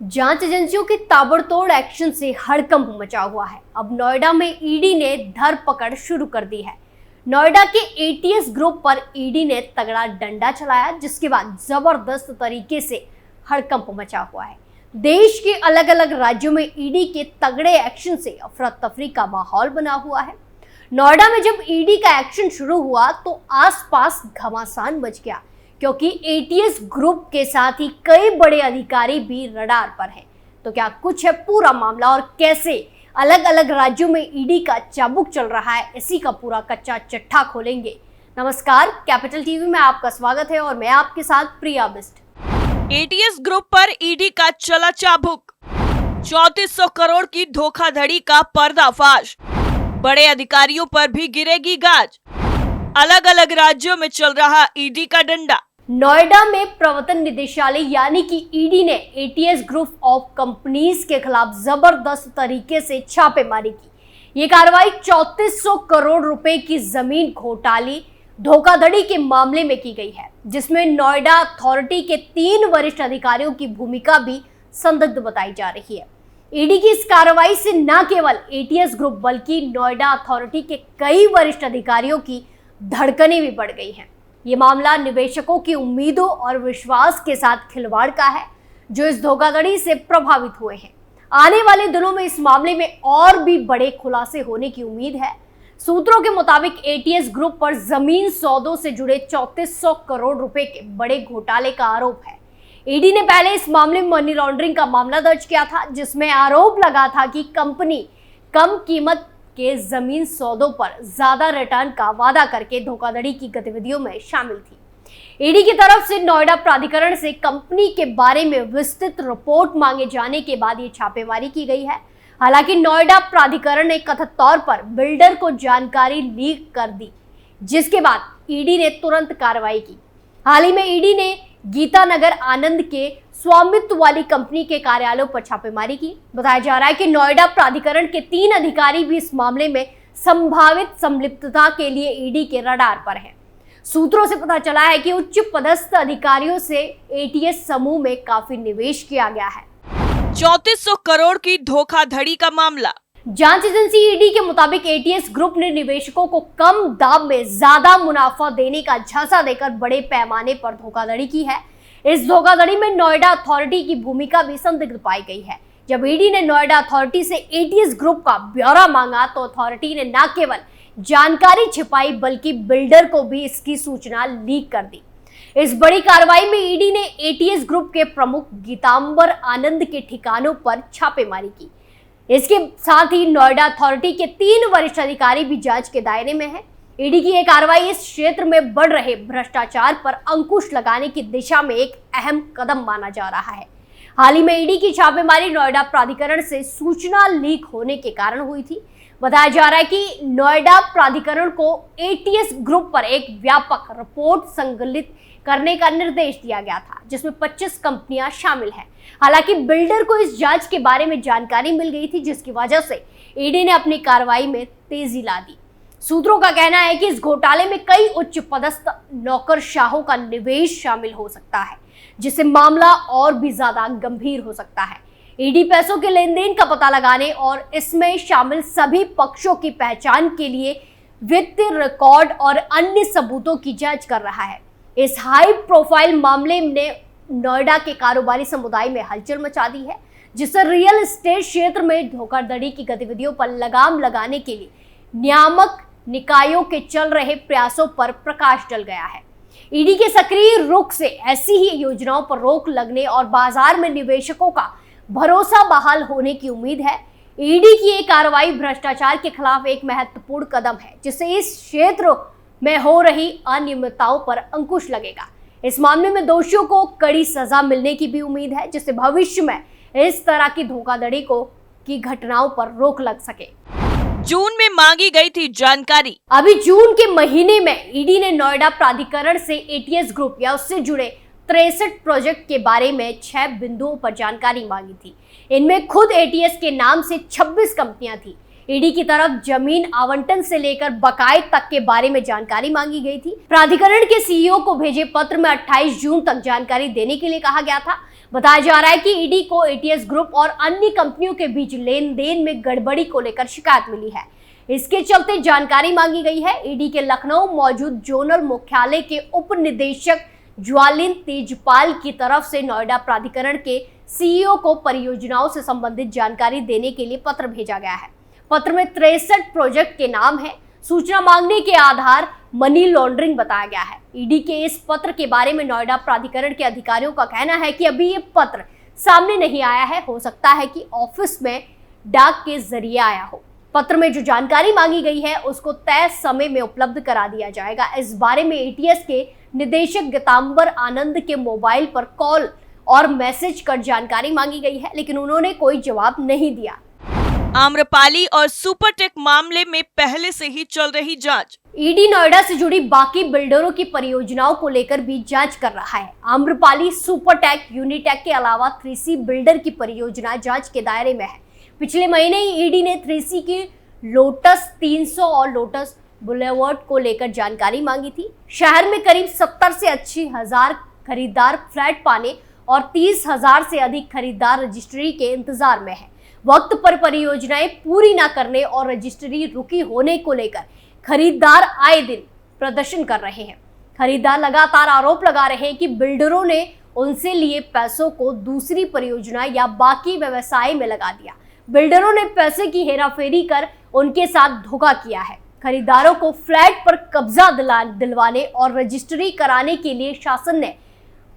जांच एजेंसियों के ताबड़तोड़ एक्शन से हड़कंप मचा हुआ है। अब नोएडा में ईडी ने धरपकड़ शुरू कर दी है। नोएडा के एटीएस ग्रुप पर ईडी ने तगड़ा डंडा चलाया, जिसके बाद जबरदस्त तरीके से हड़कंप मचा हुआ है। देश के अलग अलग राज्यों में ईडी के तगड़े एक्शन से अफरा तफरी का माहौल बना हुआ है। नोएडा में जब ईडी का एक्शन शुरू हुआ तो आसपास घमासान मच गया, क्योंकि एटीएस ग्रुप के साथ ही कई बड़े अधिकारी भी रडार पर हैं। तो क्या कुछ है पूरा मामला और कैसे अलग अलग राज्यों में ईडी का चाबुक चल रहा है, इसी का पूरा कच्चा चिट्ठा खोलेंगे। नमस्कार, कैपिटल टीवी में आपका स्वागत है और मैं आपके साथ प्रिया बिस्ट। एटीएस ग्रुप पर ईडी का चला चाबुक, 3400 करोड़ की धोखाधड़ी का पर्दाफाश, बड़े अधिकारियों पर भी गिरेगी गाज, अलग अलग राज्यों में चल रहा ईडी का डंडा। नोएडा में प्रवर्तन निदेशालय यानी कि ईडी ने एटीएस ग्रुप ऑफ कंपनीज के खिलाफ जबरदस्त तरीके से छापेमारी की। ये कार्रवाई 3400 करोड़ रुपए की जमीन घोटाले धोखाधड़ी के मामले में की गई है, जिसमें नोएडा अथॉरिटी के 3 वरिष्ठ अधिकारियों की भूमिका भी संदिग्ध बताई जा रही है। ईडी की इस कार्रवाई से न केवल एटीएस ग्रुप बल्कि नोएडा अथॉरिटी के कई वरिष्ठ अधिकारियों की धड़कनें भी बढ़ गई हैं। ये मामला निवेशकों की उम्मीदों और विश्वास के साथ खिलवाड़ का है, जो इस धोखाधड़ी से प्रभावित हुए हैं। आने वाले दिनों में इस मामले में और भी बड़े खुलासे होने की उम्मीद है। सूत्रों के मुताबिक एटीएस ग्रुप पर जमीन सौदों से जुड़े 3400 करोड़ रुपए के बड़े घोटाले का आरोप है। ईडी ने पहले इस मामले में मनी लॉन्ड्रिंग का मामला दर्ज किया था, जिसमें आरोप लगा था कि कंपनी कम कीमत के जमीन सौदों पर ज्यादा रिटर्न का वादा करके धोखाधड़ी की गतिविधियों में शामिल थी। ईडी की तरफ से नोएडा प्राधिकरण से कंपनी के बारे में विस्तृत रिपोर्ट मांगे जाने के बाद ये छापेमारी की गई है। हालांकि नोएडा प्राधिकरण ने कथित तौर पर बिल्डर को जानकारी लीक कर दी, जिसके बाद ईडी ने तुरंत कार्रवाई की। हाल ही में ईडी ने गीतानगर आनंद के स्वामित्व वाली कंपनी के कार्यालयों पर छापेमारी की। बताया जा रहा है कि नोएडा प्राधिकरण के 3 अधिकारी भी इस मामले में संभावित संलिप्तता के लिए ईडी के रडार पर हैं। सूत्रों से पता चला है कि उच्च पदस्थ अधिकारियों से एटीएस समूह में काफी निवेश किया गया है। 3400 करोड़ की धोखाधड़ी का मामला। जांच एजेंसी ईडी के मुताबिक एटीएस ग्रुप ने निवेशकों को कम दाम में ज्यादा मुनाफा देने का झांसा देकर बड़े पैमाने पर धोखाधड़ी की है। इस धोखाधड़ी में नोएडा अथॉरिटी की भूमिका भी संदिग्ध पाई गई है। जब ईडी ने नोएडा अथॉरिटी से एटीएस ग्रुप का ब्यौरा मांगा तो अथॉरिटी ने न केवल जानकारी छिपाई बल्कि बिल्डर को भी इसकी सूचना लीक कर दी। इस बड़ी कार्रवाई में ईडी ने एटीएस ग्रुप के प्रमुख गीतांबर आनंद के ठिकानों पर छापेमारी की। इसके साथ ही नोएडा अथॉरिटी के 3 वरिष्ठ अधिकारी भी जांच के दायरे में हैं। ईडी की यह कार्रवाई इस क्षेत्र में बढ़ रहे भ्रष्टाचार पर अंकुश लगाने की दिशा में एक अहम कदम माना जा रहा है। हाल ही में ईडी की छापेमारी नोएडा प्राधिकरण से सूचना लीक होने के कारण हुई थी। बताया जा रहा है कि नोएडा प्राधिकरण को एटीएस ग्रुप पर एक व्यापक रिपोर्ट संकलित करने का निर्देश दिया गया था, जिसमें 25 कंपनियां शामिल हैं। हालांकि बिल्डर को इस जांच के बारे में जानकारी मिल गई थी, जिसकी वजह से ईडी ने अपनी कार्रवाई में तेजी ला दी। सूत्रों का कहना है कि इस घोटाले में कई उच्च पदस्थ नौकरशाहों का निवेश शामिल हो सकता है, जिससे मामला और भी ज्यादा गंभीर हो सकता है। ईडी पैसों के लेन देन का पता लगाने और इसमें शामिल सभी पक्षों की पहचान के लिए वित्तीय रिकॉर्ड और अन्य सबूतों की जांच कर रहा है। इस हाई प्रोफाइल मामले ने नोएडा के कारोबारी समुदाय में हलचल मचा दी है, जिससे रियल एस्टेट क्षेत्र में धोखाधड़ी की गतिविधियों पर लगाम लगाने के लिए नियामक निकायों के चल रहे प्रयासों पर प्रकाश डल गया है। ईडी के सक्रिय रुख से ऐसी ही योजनाओं पर रोक लगने और बाजार में निवेशकों का भरोसा बहाल होने की उम्मीद है। ईडी की ये कार्रवाई भ्रष्टाचार के खिलाफ एक महत्वपूर्ण कदम है, जिससे इस क्षेत्र में हो रही अनियमितताओं पर अंकुश लगेगा। इस मामले में दोषियों को कड़ी सजा मिलने की भी उम्मीद है, जिससे भविष्य में इस तरह की धोखाधड़ी की घटनाओं पर रोक लग सके। जून में मांगी गई थी जानकारी। अभी जून के महीने में ईडी ने नोएडा प्राधिकरण से एटीएस ग्रुप या उससे जुड़े 63 प्रोजेक्ट के बारे में 6 बिंदुओं पर जानकारी मांगी थी। इनमें खुद एटीएस के नाम से 26 कंपनियां थी। ईडी की तरफ जमीन आवंटन से लेकर बकाये तक के बारे में जानकारी मांगी गई थी। प्राधिकरण के सीईओ को भेजे पत्र में 28 जून तक जानकारी देने के लिए कहा गया था। बताया जा रहा है कि ईडी को एटीएस ग्रुप और अन्य कंपनियों के बीच लेन देन में गड़बड़ी को लेकर शिकायत मिली है। इसके चलते जानकारी मांगी गई है। ईडी के लखनऊ मौजूद जोनल मुख्यालय के उप निदेशक ज्वालिन तेजपाल की तरफ से नोएडा प्राधिकरण के सीईओ को परियोजनाओं से संबंधित जानकारी देने के लिए पत्र भेजा गया है। पत्र में 63 प्रोजेक्ट के नाम है। सूचना मांगने के आधार मनी लॉन्ड्रिंग बताया गया है। ईडी के इस पत्र के बारे में नोएडा प्राधिकरण के अधिकारियों का कहना है कि अभी ये पत्र सामने नहीं आया है, हो सकता है कि ऑफिस में डाक के जरिए आया हो। पत्र में जो जानकारी मांगी गई है उसको तय समय में उपलब्ध करा दिया जाएगा। इस बारे में एटीएस के निदेशक गीतांबर आनंद के मोबाइल पर कॉल और मैसेज कर जानकारी मांगी गई है, लेकिन उन्होंने कोई जवाब नहीं दिया। आम्रपाली और सुपरटेक मामले में पहले से ही चल रही जांच। ईडी नोएडा से जुड़ी बाकी बिल्डरों की परियोजनाओं को लेकर भी जांच कर रहा है। आम्रपाली, सुपरटेक, यूनिटेक के अलावा 3C बिल्डर की परियोजना जांच के दायरे में है। पिछले महीने ही ईडी ने 3C की लोटस 300 और लोटस बुलेवर्ड को लेकर जानकारी मांगी थी। शहर में करीब 70 से 80,000 खरीदार फ्लैट पाने और 30,000 से अधिक खरीदार रजिस्ट्री के इंतजार में है। वक्त पर परियोजनाएं पूरी न करने और रजिस्ट्री रुकी होने को लेकर खरीदार आए दिन प्रदर्शन कर रहे हैं। खरीदार लगातार आरोप लगा रहे हैं कि बिल्डरों ने उनसे लिए पैसों को दूसरी परियोजना या बाकी व्यवसाय में लगा दिया। बिल्डरों ने पैसे की हेराफेरी कर उनके साथ धोखा किया है। खरीदारों को फ्लैट पर कब्जा दिलवाने और रजिस्ट्री कराने के लिए शासन ने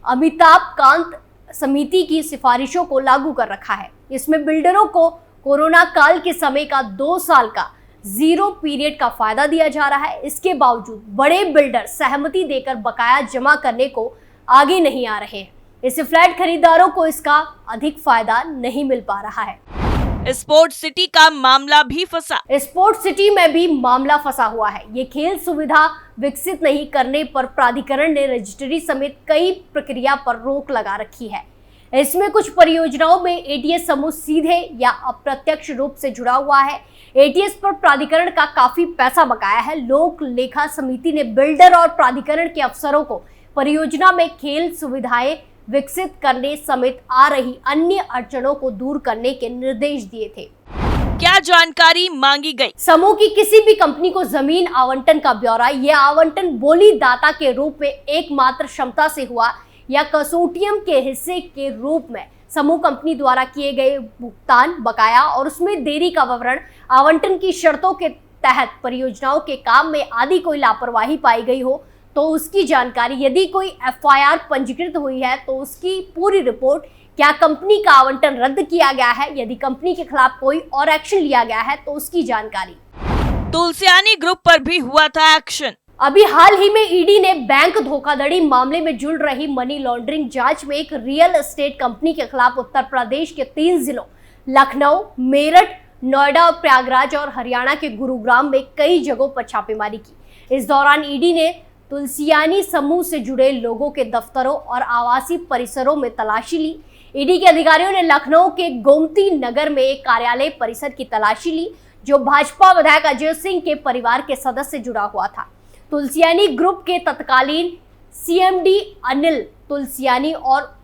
अमिताभ कांत समिति की सिफारिशों को लागू कर रखा है। इसमें बिल्डरों को कोरोना काल के समय का 2 साल का 0 पीरियड का फायदा दिया जा रहा है। इसके बावजूद बड़े बिल्डर सहमति देकर बकाया जमा करने को आगे नहीं आ रहे हैं। इससे फ्लैट खरीदारों को इसका अधिक फायदा नहीं मिल पा रहा है। स्पोर्ट्स सिटी का मामला भी फंसा। स्पोर्ट्स सिटी में भी मामला फंसा हुआ है। ये खेल सुविधा विकसित नहीं करने पर प्राधिकरण ने रजिस्ट्री समेत कई प्रक्रिया पर रोक लगा रखी है। इसमें कुछ परियोजनाओं में एटीएस समूह सीधे या अप्रत्यक्ष रूप से जुड़ा हुआ है। एटीएस पर प्राधिकरण का काफी पैसा बकाया है। लोक लेखा समिति ने बिल्डर और प्राधिकरण के अफसरों को परियोजना में खेल सुविधाएं विकसित करने समेत आ रही अन्य अड़चनों को दूर करने के निर्देश दिए थे। क्या जानकारी मांगी गई? समूह की किसी भी कंपनी को जमीन आवंटन का ब्यौरा, यह आवंटन बोली दाता के रूप में एकमात्र क्षमता से हुआ या कंसोर्टियम के हिस्से के रूप में समूह कंपनी द्वारा किए गए भुगतान, बकाया और उसमें देरी का विवरण, आवंटन की शर्तों के तहत परियोजनाओं के काम में आदि कोई लापरवाही पाई गई हो तो उसकी जानकारी, यदि कोई एफआईआर पंजीकृत हुई है तो उसकी पूरी रिपोर्ट, क्या कंपनी का आवंटन रद्द किया गया है, यदि कंपनी के खिलाफ कोई और एक्शन लिया गया है तो उसकी जानकारी। तुलसियानी ग्रुप पर भी हुआ था एक्शन। अभी हाल ही में ईडी ने बैंक धोखाधड़ी मामले में जुड़ रही मनी लॉन्ड्रिंग जांच में एक रियल एस्टेट कंपनी के खिलाफ उत्तर प्रदेश के 3 जिलों लखनऊ, मेरठ, नोएडा और प्रयागराज और हरियाणा के गुरुग्राम में कई जगहों पर छापेमारी की। इस दौरान ईडी ने तुलसियानी समूह से जुड़े लोगों के दफ्तरों और आवासीय परिसरों में तलाशी ली। ईडी के अधिकारियों ने लखनऊ के गोमती नगर में एक कार्यालय परिसर की तलाशी ली जो भाजपा विधायक अजय सिंह के परिवार के सदस्य से जुड़ा हुआ था। तुलसियानी ग्रुप के तत्कालीन सीएमडी अनिल तुलसियानी और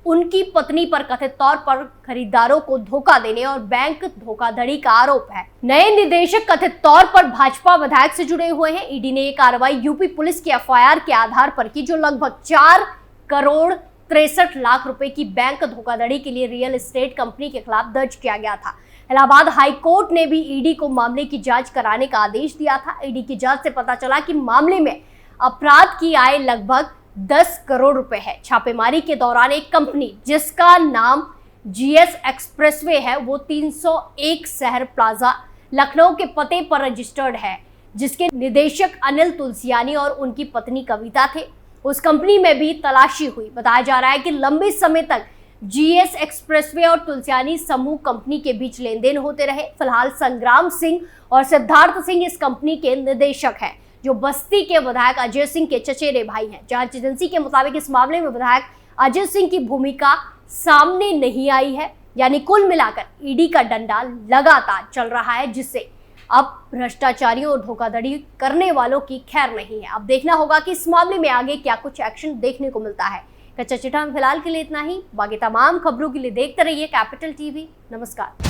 उनकी पत्नी पर कथित तौर पर खरीदारों को धोखा देने और बैंक धोखाधड़ी का आरोप है। नए निदेशक कथित तौर पर भाजपा विधायक से जुड़े हुए हैं। ईडी ने ये कार्रवाई यूपी पुलिस की एफआईआर के आधार पर की जो लगभग 4 करोड़ 63 लाख रुपए की बैंक धोखाधड़ी के लिए रियल एस्टेट कंपनी के खिलाफ दर्ज किया गया था। इलाहाबाद हाई कोर्ट ने भी ईडी को मामले की जांच कराने का आदेश दिया था। ईडी की जांच से पता चला कि मामले में अपराध की आय लगभग 10 करोड़ रुपए है। छापेमारी के दौरान एक कंपनी जिसका नाम जीएस एक्सप्रेसवे है वो 301 शहर प्लाजा लखनऊ के पते पर रजिस्टर्ड है, जिसके निदेशक अनिल तुलसियानी और उनकी पत्नी कविता थे। उस कंपनी में भी तलाशी हुई। बताया जा रहा है कि लंबे समय तक जीएस एक्सप्रेसवे और तुलसियानी समूह कंपनी के बीच लेन देन होते रहे। फिलहाल संग्राम सिंह और सिद्धार्थ सिंह इस कंपनी के निदेशक हैं, जो बस्ती के विधायक अजय सिंह के चचेरे भाई हैं। जांच एजेंसी के मुताबिक इस मामले में विधायक अजय सिंह की भूमिका सामने नहीं आई है। यानी कुल मिलाकर ईडी का डंडा लगातार चल रहा है, जिससे अब भ्रष्टाचारियों और धोखाधड़ी करने वालों की खैर नहीं है। अब देखना होगा कि इस मामले में आगे क्या कुछ एक्शन देखने को मिलता है। कच्चा चिट्ठा में फिलहाल के लिए इतना ही। बाकी तमाम खबरों के लिए देखते रहिए कैपिटल टीवी। नमस्कार।